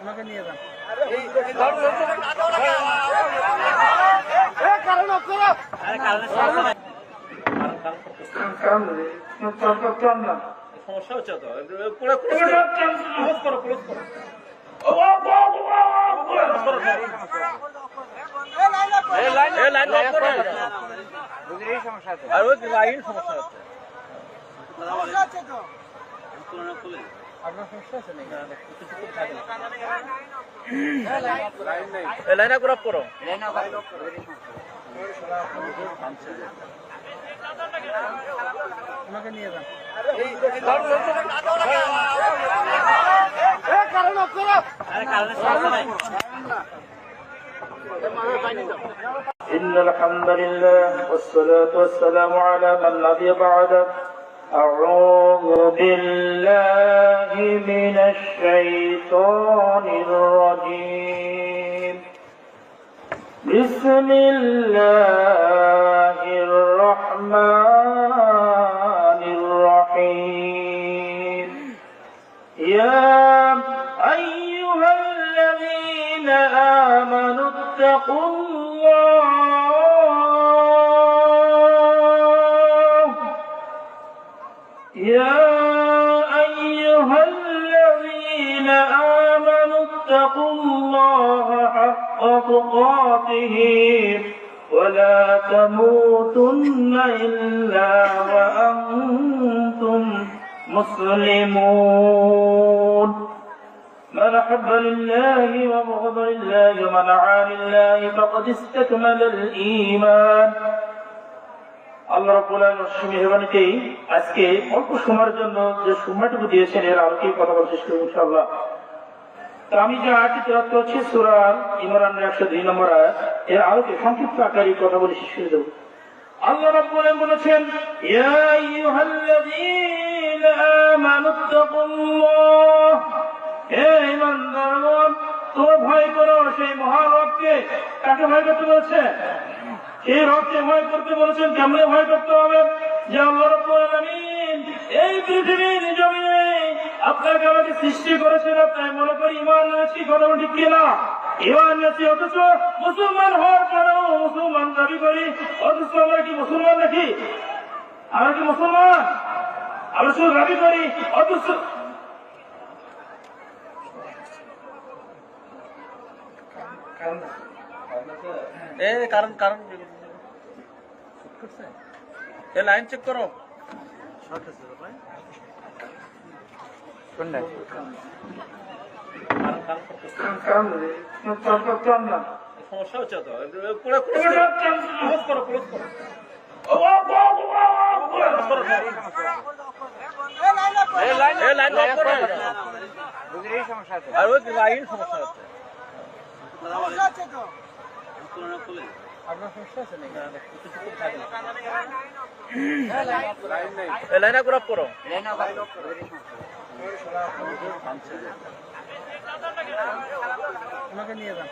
আমাকে নিয়ে যান। সমস্যা হচ্ছে তো ক্লোজ করো ক্লোজ করো। আর ওই লাইন সমস্যা হচ্ছে। আপনার সমস্যা আছে নাকি? লাইন আপ করো। আমাকে নিয়ে যান। إن الحمد لله والصلاة والسلام على من نبي بعده أعوذ بالله من الشيطان الرجيم بسم الله الرحمن الرحيم يا أيها الذين آمنوا اتقوا الله يا أيها الذين آمنوا اتقوا الله حق تقاته ولا تموتن إلا وأنتم مسلمون من أحب لله وبغض لله ومن عادى لله فقد استكمل الإيمان আল্লাহ রাব্বুল আলামিন মেহেরবানিতে আজকে অল্প সময়ের জন্য যে সময়টুকু দিয়েছেন এর আলোকে কথা বলতে শেষ করব ইনশাআল্লাহ। তো আমি যে আয়াতটি তেলাওয়াত করছি সূরা ইমরানের 102 নম্বর আয়াত, এর আলোকে সংক্ষিপ্ত আকারে কথা বলে শেষ করে দেব। আল্লাহ রাব্বুল আলামিন বলেছেন ইয়া আইয়ুহাল্লাযীনা আমানুত্তাকুল্লাহ, হে ঈমানদারগণ তোমরা ভয় করো সেই মহান রবকে। কাকে ভয় করতে বলছে? এই রবকে ভয় করতে বলেছেন। কেমনে ভয় করতে হবে? যে আল্লাহ রাব্বুল আলামিন এই পৃথিবীর জমিনে আপনাকে আমাকে সৃষ্টি করেছেন, আপনার মনে করি ঈমান এনেছি, কথা ঠিক কিনা? ঈমান এনেছি অথচ মুসলমান হওয়ার পরেও মুসলমান দাবি করি, অথচ আমরা কি মুসলমান নাকি? আমরা কি মুসলমান? আমরা শুধু দাবি করি অথচ কারণ লাইন চেক করো। সমস্যা হচ্ছে তো ক্লোজ করো ক্লোজ করো। আর ওই লাইন সমস্যা হচ্ছে। আপনার সমস্যা আছে নাকি? লাইন আপ করো। আমাকে নিয়ে যান।